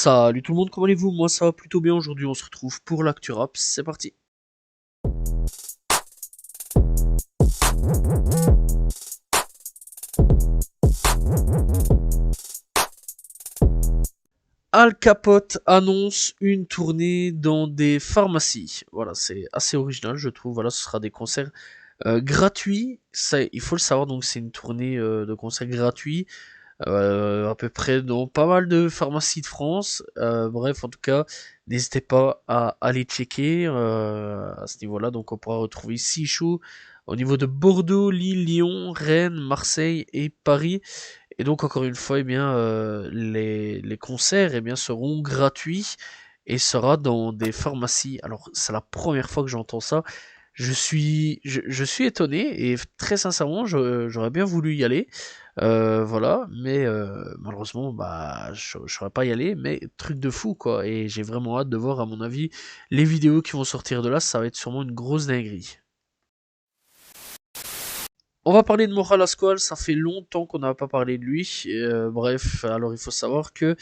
Salut tout le monde, comment allez-vous? Moi ça va plutôt bien, aujourd'hui on se retrouve pour l'actu rap, c'est parti. Al Capote annonce une tournée dans des pharmacies. Voilà, c'est assez original je trouve, voilà, ce sera des concerts gratuits, ça, il faut le savoir, donc c'est une tournée de concerts gratuits, à peu près dans pas mal de pharmacies de France. Bref, en tout cas, n'hésitez pas à aller checker à ce niveau-là. Donc, on pourra retrouver 6 shows au niveau de Bordeaux, Lille, Lyon, Rennes, Marseille et Paris. Et donc, encore une fois, eh bien, les concerts eh bien, seront gratuits et sera dans des pharmacies. Alors, c'est la première fois que j'entends ça. Je suis étonné et très sincèrement, j'aurais bien voulu y aller. Voilà, mais malheureusement, bah, je saurais pas y aller, mais truc de fou, quoi. Et j'ai vraiment hâte de voir, à mon avis, les vidéos qui vont sortir de là, ça va être sûrement une grosse dinguerie. On va parler de Moral Asquale, ça fait longtemps qu'on n'a pas parlé de lui. Bref, alors il faut savoir que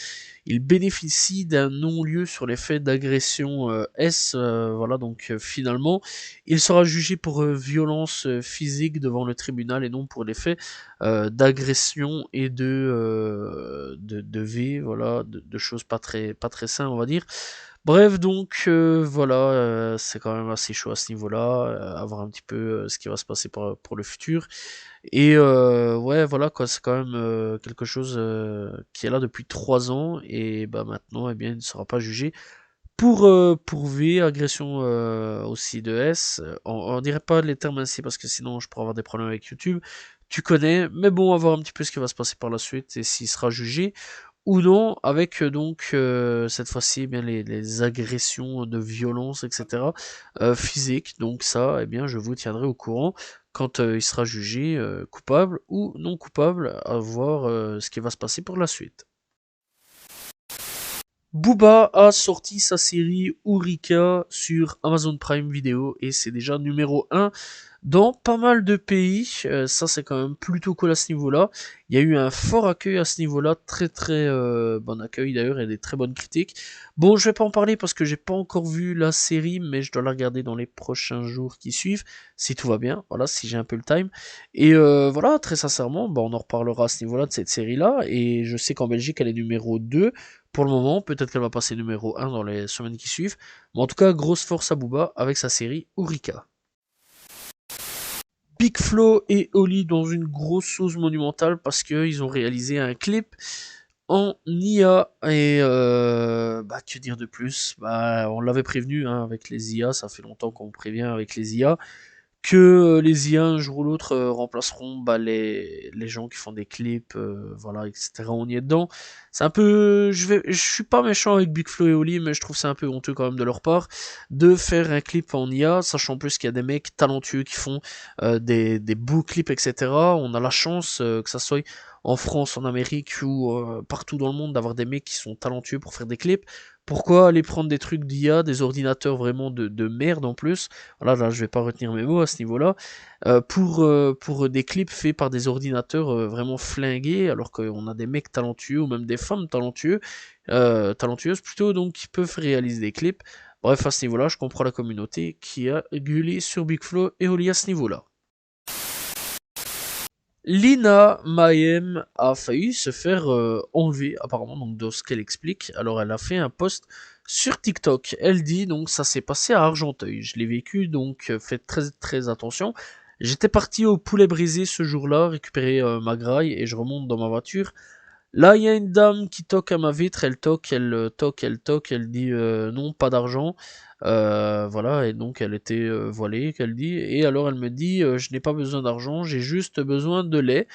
il bénéficie d'un non-lieu sur les faits d'agression S. Voilà, donc finalement, il sera jugé pour violence physique devant le tribunal et non pour les faits d'agression et de V, voilà, de choses pas très saines, on va dire. Bref, donc voilà, c'est quand même assez chaud à ce niveau-là, à voir un petit peu ce qui va se passer pour le futur. Et ouais, voilà quoi, c'est quand même quelque chose qui est là depuis 3 ans et bah maintenant, eh bien, il ne sera pas jugé pour V, agression aussi de S. On dirait pas les termes ainsi parce que sinon je pourrais avoir des problèmes avec YouTube. Tu connais, mais bon, on va voir un petit peu ce qui va se passer par la suite et s'il sera jugé ou non, avec donc cette fois-ci eh bien les agressions de violence, etc. Physiques. Donc ça, eh bien, je vous tiendrai au courant quand il sera jugé coupable ou non coupable, à voir ce qui va se passer pour la suite. Booba a sorti sa série Eureka sur Amazon Prime Video et c'est déjà numéro 1 dans pas mal de pays. Ça c'est quand même plutôt cool à ce niveau-là. Il y a eu un fort accueil à ce niveau-là, très très bon accueil d'ailleurs et des très bonnes critiques. Bon, je vais pas en parler parce que j'ai pas encore vu la série, mais je dois la regarder dans les prochains jours qui suivent, si tout va bien, voilà, si j'ai un peu le time. Et voilà, très sincèrement, bah, on en reparlera à ce niveau-là de cette série-là, et je sais qu'en Belgique elle est numéro 2 pour le moment, peut-être qu'elle va passer numéro 1 dans les semaines qui suivent. Mais en tout cas, grosse force à Booba avec sa série Eureka. Big Flo et Oli dans une grosse sauce monumentale parce qu'ils ont réalisé un clip en IA et bah que dire de plus, bah on l'avait prévenu hein, avec les IA, ça fait longtemps qu'on prévient avec les IA que les IA un jour ou l'autre remplaceront bah, les gens qui font des clips, voilà, etc. On y est dedans. C'est un peu, je suis pas méchant avec Big Flo et Oli, mais je trouve c'est un peu honteux quand même de leur part de faire un clip en IA, sachant plus qu'il y a des mecs talentueux qui font des beaux clips, etc. On a la chance que ça soit en France, en Amérique ou partout dans le monde d'avoir des mecs qui sont talentueux pour faire des clips. Pourquoi aller prendre des trucs d'IA, des ordinateurs vraiment de merde en plus? Voilà, là, je vais pas retenir mes mots à ce niveau-là, pour des clips faits par des ordinateurs vraiment flingués, alors qu'on a des mecs talentueux, ou même des femmes talentueuses plutôt, donc qui peuvent réaliser des clips. Bref, à ce niveau-là, je comprends la communauté qui a gueulé sur Big Flo et Oli à ce niveau-là. Lina Mayem a failli se faire enlever, apparemment, donc de ce qu'elle explique. Alors, elle a fait un post sur TikTok. Elle dit, donc, ça s'est passé à Argenteuil. Je l'ai vécu, donc, faites très, très attention. J'étais parti au poulet brisé ce jour-là, récupérer ma graille, et je remonte dans ma voiture. Là, il y a une dame qui toque à ma vitre, elle toque, elle toque, elle dit non, pas d'argent. Voilà, et donc elle était voilée, qu'elle dit. Et alors elle me dit, je n'ai pas besoin d'argent, j'ai juste besoin de lait.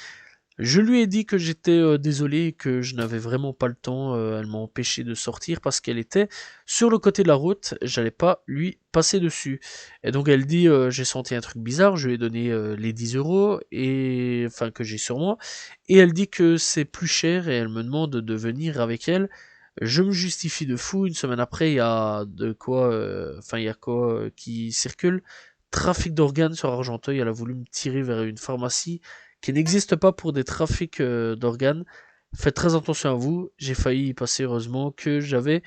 Je lui ai dit que j'étais désolé et que je n'avais vraiment pas le temps. Elle m'a empêché de sortir parce qu'elle était sur le côté de la route. J'allais pas lui passer dessus. Et donc elle dit j'ai senti un truc bizarre. Je lui ai donné les 10 euros et enfin que j'ai sur moi. Et elle dit que c'est plus cher et elle me demande de venir avec elle. Je me justifie de fou. Une semaine après, il y a de quoi, enfin il y a quoi qui circule. Trafic d'organes sur Argenteuil. Elle a voulu me tirer vers une pharmacie qui n'existe pas pour des trafics d'organes. Faites très attention à vous, j'ai failli y passer heureusement que j'avais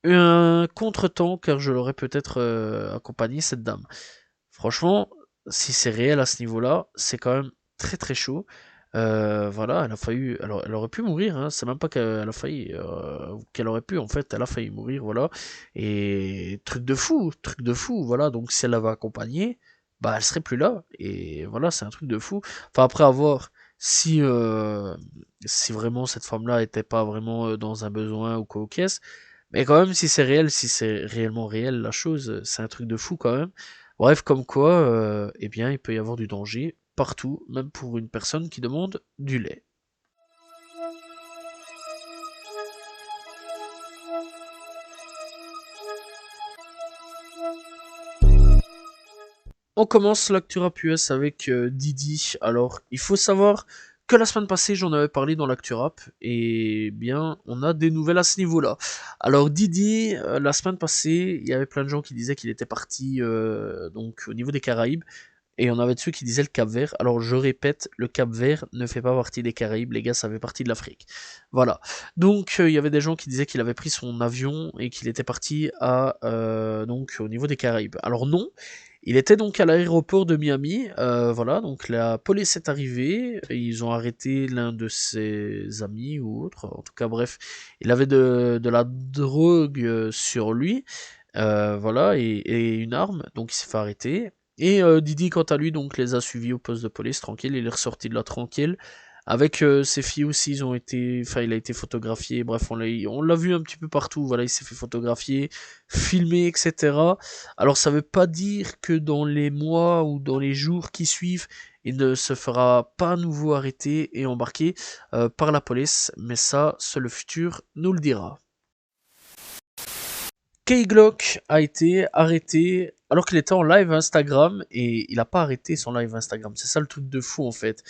eu un contretemps car je l'aurais peut-être accompagné cette dame. Franchement, si c'est réel à ce niveau-là, c'est quand même très très chaud. Voilà, elle a failli, elle aurait pu mourir, hein. C'est même pas qu'elle a failli, qu'elle aurait pu, en fait, elle a failli mourir, voilà. Et truc de fou, voilà. Donc si elle l'avait accompagnée, bah elle serait plus là. Et voilà, c'est un truc de fou. Enfin après avoir, si si vraiment cette femme-là était pas vraiment dans un besoin ou quoi aux caisses, mais quand même si c'est réel, si c'est réellement réel la chose, c'est un truc de fou quand même. Bref, comme quoi, eh bien, il peut y avoir du danger partout, même pour une personne qui demande du lait. On commence l'actu rap US avec Didi. Alors, il faut savoir que la semaine passée, j'en avais parlé dans l'actu rap, et bien, on a des nouvelles à ce niveau-là. Alors, Didi, la semaine passée, il y avait plein de gens qui disaient qu'il était parti donc au niveau des Caraïbes. Et on avait ceux qui disaient le Cap-Vert. Alors je répète, le Cap-Vert ne fait pas partie des Caraïbes, les gars, ça fait partie de l'Afrique. Voilà. Donc il y avait des gens qui disaient qu'il avait pris son avion et qu'il était parti à donc au niveau des Caraïbes. Alors non, il était donc à l'aéroport de Miami. Voilà, donc la police est arrivée, et ils ont arrêté l'un de ses amis ou autre. En tout cas, bref, il avait de la drogue sur lui. Voilà, et une arme, donc il s'est fait arrêter. Et Didi, quant à lui, donc les a suivis au poste de police, tranquille, il est ressorti de là tranquille. Avec ses filles aussi, ils ont été, enfin, il a été photographié, bref, on l'a vu un petit peu partout, voilà, il s'est fait photographier, filmer, etc. Alors ça veut pas dire que dans les mois ou dans les jours qui suivent, il ne se fera pas à nouveau arrêter et embarquer par la police, mais ça, seul le futur nous le dira. K-Glock a été arrêté alors qu'il était en live Instagram et il a pas arrêté son live Instagram. C'est ça le truc de fou en fait.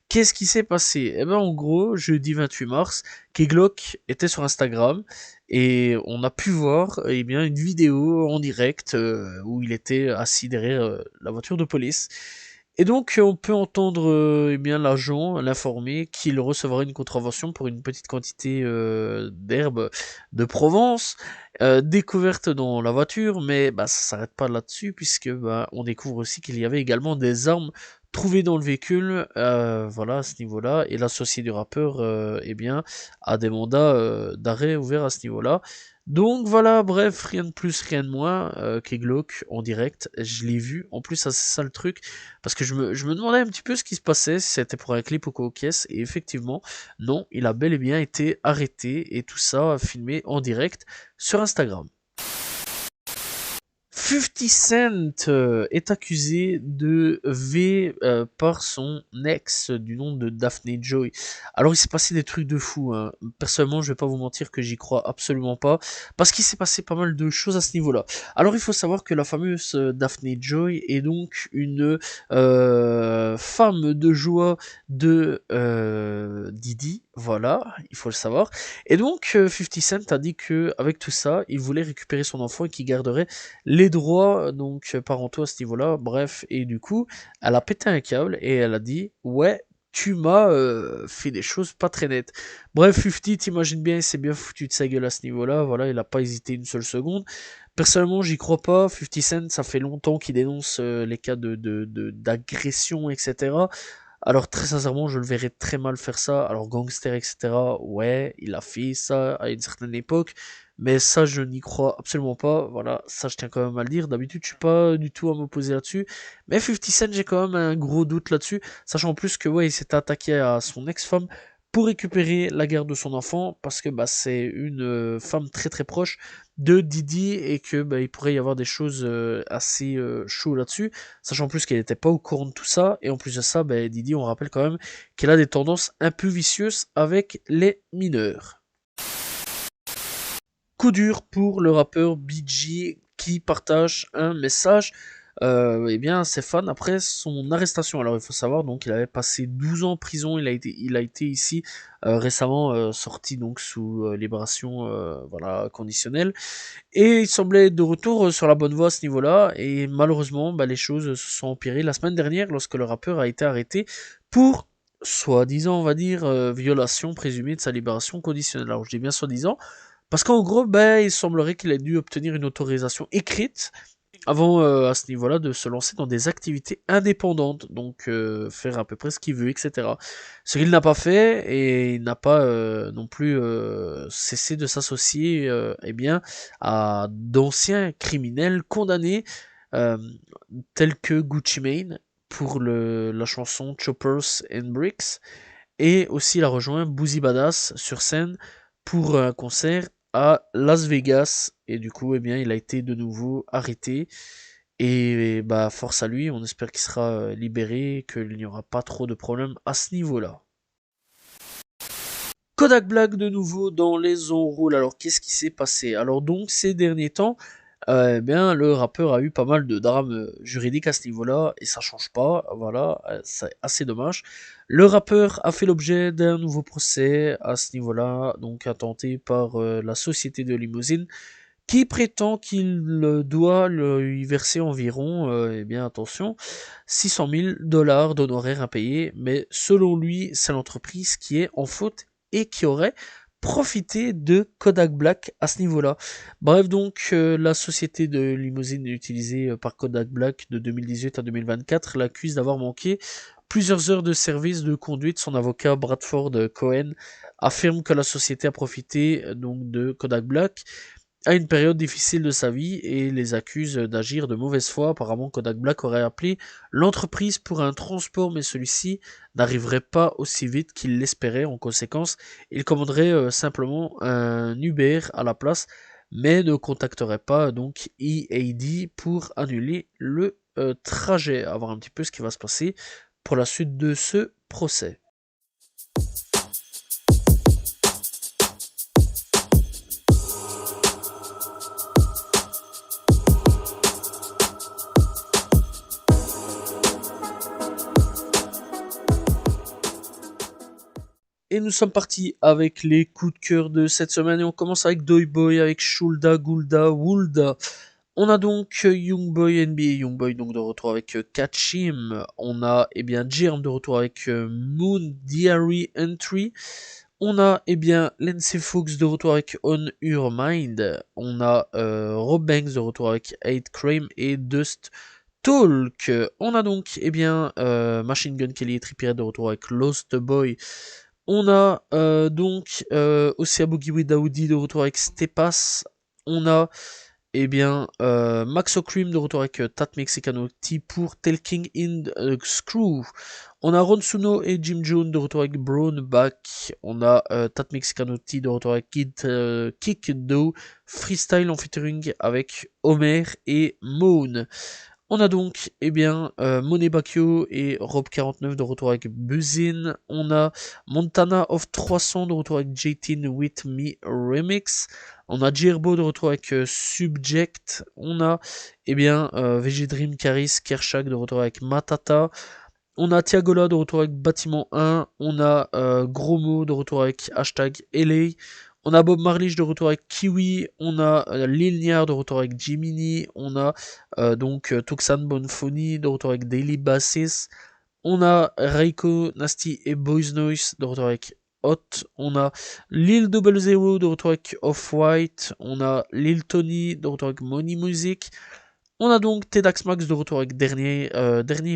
Qu'est-ce qui s'est passé? Eh ben en gros, jeudi 28 mars, K-Glock était sur Instagram et on a pu voir eh bien une vidéo en direct où il était assis derrière la voiture de police. Et donc, on peut entendre eh bien l'agent l'informer qu'il recevra une contravention pour une petite quantité d'herbe de Provence découverte dans la voiture, mais bah, ça s'arrête pas là-dessus puisque bah, on découvre aussi qu'il y avait également des armes trouvées dans le véhicule, voilà à ce niveau-là, et l'associé du rappeur eh bien a des mandats d'arrêt ouverts à ce niveau-là. Donc voilà, bref, rien de plus, rien de moins qu'Eglock en direct, je l'ai vu, en plus ça, c'est ça le truc, parce que je me demandais un petit peu ce qui se passait, si c'était pour un clip ou quoi aux caisses, et effectivement, non, il a bel et bien été arrêté, et tout ça filmé en direct sur Instagram. 50 Cent est accusé de V par son ex du nom de Daphne Joy. Alors il s'est passé des trucs de fou, hein. Personnellement, je vais pas vous mentir que j'y crois absolument pas, parce qu'il s'est passé pas mal de choses à ce niveau-là. Alors il faut savoir que la fameuse Daphne Joy est donc une femme de joie de Didi, voilà, il faut le savoir. Et donc 50 Cent a dit que avec tout ça, il voulait récupérer son enfant et qu'il garderait les droits donc parentaux à ce niveau-là, bref, et du coup, elle a pété un câble et elle a dit ouais, tu m'as fait des choses pas très nettes. Bref, 50, t'imagines bien, il s'est bien foutu de sa gueule à ce niveau-là, voilà, il a pas hésité une seule seconde. Personnellement, j'y crois pas. 50 Cent, ça fait longtemps qu'il dénonce les cas d'agression, etc. Alors très sincèrement, je le verrais très mal faire ça. Alors gangster, etc. Ouais, il a fait ça à une certaine époque, mais ça, je n'y crois absolument pas. Voilà, ça, je tiens quand même à le dire. D'habitude, je suis pas du tout à m'opposer là-dessus, mais 50 Cent, j'ai quand même un gros doute là-dessus, sachant en plus que ouais, il s'est attaqué à son ex-femme pour récupérer la garde de son enfant, parce que bah c'est une femme très très proche de Didi et que bah, il pourrait y avoir des choses assez chaudes là-dessus, sachant en plus qu'elle n'était pas au courant de tout ça, et en plus de ça, bah, Didi, on rappelle quand même qu'elle a des tendances un peu vicieuses avec les mineurs. Coup dur pour le rappeur BG qui partage un message eh bien, à ses fans après son arrestation. Alors il faut savoir donc il avait passé 12 ans en prison, il a été ici récemment sorti donc sous libération voilà conditionnelle, et il semblait être de retour sur la bonne voie à ce niveau-là, et malheureusement bah, les choses se sont empirées la semaine dernière lorsque le rappeur a été arrêté pour soi-disant, on va dire, violation présumée de sa libération conditionnelle. Alors je dis bien soi-disant, parce qu'en gros, ben, il semblerait qu'il ait dû obtenir une autorisation écrite avant, à ce niveau-là, de se lancer dans des activités indépendantes, donc faire à peu près ce qu'il veut, etc. Ce qu'il n'a pas fait, et il n'a pas non plus cessé de s'associer eh bien, à d'anciens criminels condamnés, euh, tels que Gucci Mane pour la chanson Choppers and Bricks, et aussi il a rejoint Boozy Badass sur scène pour un concert à Las Vegas, et du coup, eh bien, il a été de nouveau arrêté, et bah, force à lui, on espère qu'il sera libéré, qu'il n'y aura pas trop de problèmes à ce niveau-là. Kodak Black de nouveau dans les enroules. Alors qu'est-ce qui s'est passé? Alors donc ces derniers temps, eh bien le rappeur a eu pas mal de drames juridiques à ce niveau-là et ça change pas. Voilà, c'est assez dommage. Le rappeur a fait l'objet d'un nouveau procès à ce niveau-là, donc intenté par la société de limousine qui prétend qu'il doit lui verser environ, eh bien attention, 600 000 dollars d'honoraires impayés, mais selon lui, c'est l'entreprise qui est en faute et qui aurait profité de Kodak Black à ce niveau-là. Bref, donc, la société de limousine utilisée par Kodak Black de 2018 à 2024 l'accuse d'avoir manqué plusieurs heures de service de conduite. Son avocat Bradford Cohen affirme que la société a profité donc de Kodak Black à une période difficile de sa vie et les accuse d'agir de mauvaise foi. Apparemment, Kodak Black aurait appelé l'entreprise pour un transport, mais celui-ci n'arriverait pas aussi vite qu'il l'espérait. En conséquence, il commanderait simplement un Uber à la place, mais ne contacterait pas donc EAD pour annuler le trajet. À voir un petit peu ce qui va se passer pour la suite de ce procès. Et nous sommes partis avec les coups de cœur de cette semaine et on commence avec Doy Boy, avec Shulda, Gulda, Wulda. On a donc Youngboy, NBA Youngboy, donc de retour avec Kachim. On a bien Germ de retour avec Moon Diary Entry. On a bien Lindsay Fox de retour avec On Your Mind. On a Rob Banks de retour avec 8 Crime et Dust Talk. On a donc bien Machine Gun Kelly et Trippie de retour avec Lost Boy. On a donc aussi Boogie Daoudi de retour avec Stepas. On a bien Max O'Cream de retour avec Tat Mexicano T pour Telking in Screw. On a Ron Suno et Jim Jones de retour avec Brown Back. On a Tat Mexicano T de retour avec Kick Do Freestyle en featuring avec Homer et Moon. On a donc, bien, Monet Bacchio et Rob49 de retour avec Buzzin. On a Montana of 300 de retour avec J-Tin With Me Remix. On a Gerbo de retour avec Subject. On a, bien, VG Dream Caris Kershak de retour avec Matata. On a Tiagola de retour avec Bâtiment 1. On a Gromo de retour avec hashtag LA. On a Bob Marlich de retour avec Kiwi, on a Lil Niar de retour avec Jiminy, on a donc Tuxan Bonfoni de retour avec Daily Basis, on a Reiko, Nasty et Boys Noise de retour avec Hot, on a Lil Double Zero de retour avec Off-White, on a Lil Tony de retour avec Money Music, on a donc Tedax Max de retour avec dernier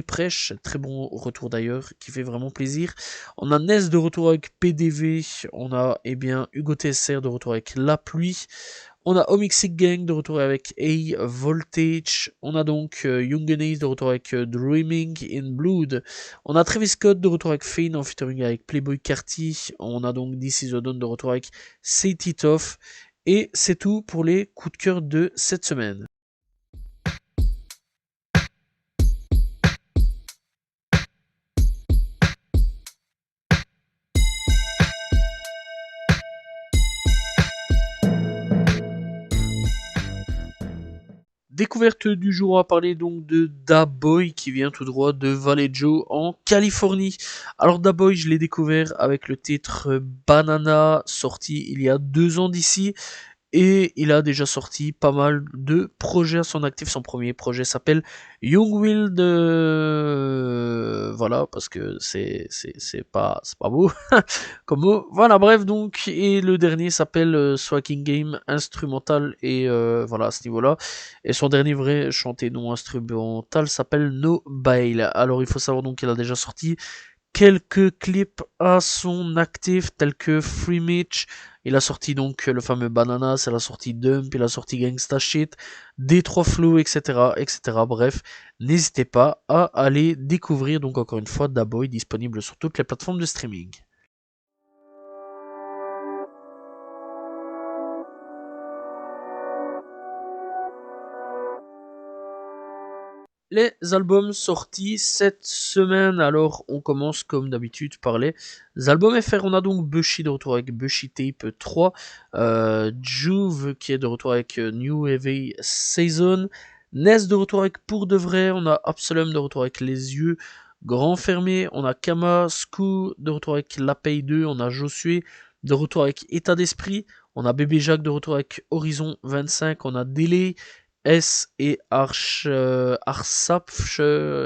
prêche, très bon retour d'ailleurs, qui fait vraiment plaisir. On a Ness de retour avec PDV, on a bien Hugo TSR de retour avec La Pluie, on a Omixic Gang de retour avec A Voltage, on a donc Young Ace de retour avec Dreaming in Blood, on a Travis Scott de retour avec Fane en featuring avec Playboy Carty, on a donc DC Zodon de retour avec Say It Off, et c'est tout pour les coups de cœur de cette semaine. Découverte du jour, on va parler donc de Da Boy qui vient tout droit de Vallejo en Californie. Alors Da Boy, je l'ai découvert avec le titre Banana, sorti il y a 2 ans d'ici. Et il a déjà sorti pas mal de projets à son actif. Son premier projet s'appelle Young Wild, voilà, parce que c'est pas beau comme mot. Voilà, bref, donc, et le dernier s'appelle Swacking Game instrumental, et voilà, à ce niveau-là. Et son dernier vrai chanté non instrumental s'appelle No Bail. Alors, il faut savoir donc qu'il a déjà sorti quelques clips à son actif, tels que Free Mitch. Il a sorti donc le fameux Bananas, il a sorti Dump, il a sorti Gangsta Shit, Detroit Flow, etc., etc. Bref, n'hésitez pas à aller découvrir donc encore une fois Daboy, disponible sur toutes les plateformes de streaming. Les albums sortis cette semaine, alors on commence comme d'habitude par les albums FR. On a donc Bushi de retour avec Bushi Tape 3, Juve qui est de retour avec New Heavy Season, Ness de retour avec Pour de Vrai, on a Absolum de retour avec Les Yeux Grand Fermés, on a Kama Sku de retour avec La Paye 2, on a Josué de retour avec État d'Esprit, on a Bébé Jacques de retour avec Horizon 25, on a Delay, S et Arsapche,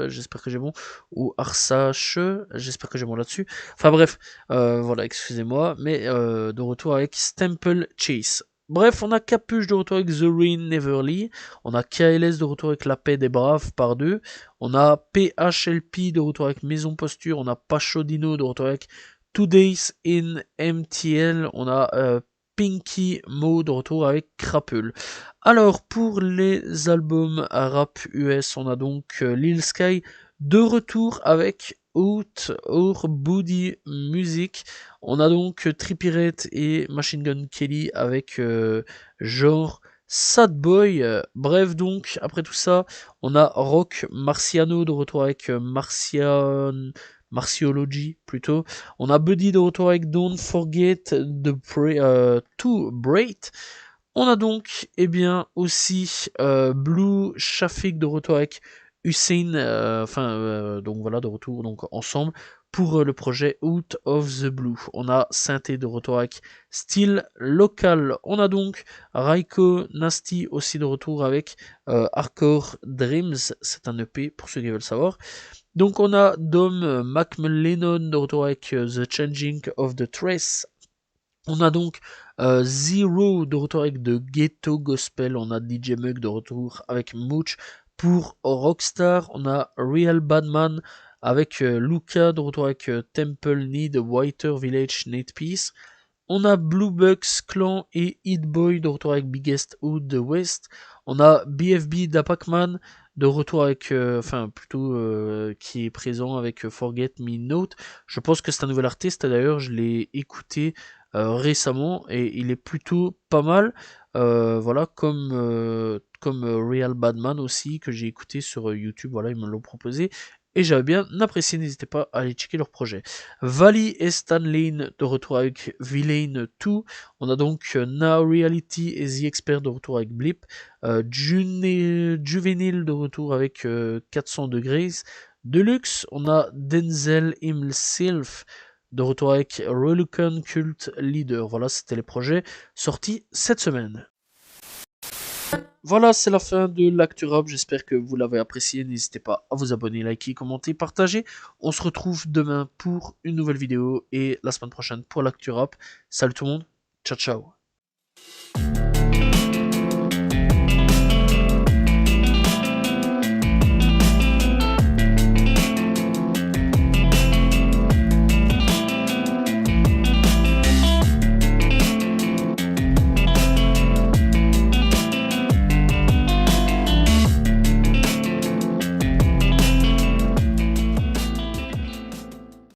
j'espère que j'ai bon, ou Arsache, j'espère que j'ai bon là-dessus. Enfin bref, voilà, excusez-moi, mais de retour avec Stemple Chase. Bref, on a Capuche de retour avec The Rain Neverly, on a KLS de retour avec La Paix des Braves par deux, on a PHLP de retour avec Maison Posture, on a Pachodino de retour avec Two Days in MTL, on a Pinky Mo de retour avec Crapule. Alors, pour les albums rap US, on a donc Lil Sky de retour avec Out or Booty Music. On a donc Trippie Redd et Machine Gun Kelly avec genre Sad Boy. Bref, donc, après tout ça, on a Rock Marciano de retour avec Marciology plutôt. On a Buddy de retour avec Don't Forget to Break. On a donc aussi Blue Shafik de retour avec Hussein, donc voilà, de retour donc ensemble pour le projet Out of the Blue. On a Synthé de retour avec Style Local. On a donc Raiko Nasty aussi de retour avec Hardcore Dreams. C'est un EP pour ceux qui veulent savoir. Donc on a Dom McLennan de retour avec The Changing of the Trace. On a donc Zero de retour avec de Ghetto Gospel. On a DJ Mug de retour avec Mooch pour Rockstar. On a Real Badman avec Luca de retour avec Temple Need, Whiter Village, Nate Peace. On a Blue Bucks Clan et Hit Boy de retour avec Biggest Hood de West. On a BFB d'Apacman de retour avec, qui est présent avec Forget Me Note. Je pense que c'est un nouvel artiste, d'ailleurs, je l'ai écouté récemment et il est plutôt pas mal. Voilà, comme Real Badman aussi, que j'ai écouté sur YouTube, voilà, ils me l'ont proposé. Et j'avais bien apprécié, n'hésitez pas à aller checker leur projet. Valley et Stanley de retour avec Villain 2. On a donc Now Reality et The Expert de retour avec Blip. Juvenile de retour avec 400 degrés. Deluxe, on a Denzel himself de retour avec Reluctant Cult Leader. Voilà, c'était les projets sortis cette semaine. Voilà, c'est la fin de l'actu rap. J'espère que vous l'avez apprécié. N'hésitez pas à vous abonner, liker, commenter, partager. On se retrouve demain pour une nouvelle vidéo et la semaine prochaine pour l'actu rap. Salut tout le monde. Ciao, ciao.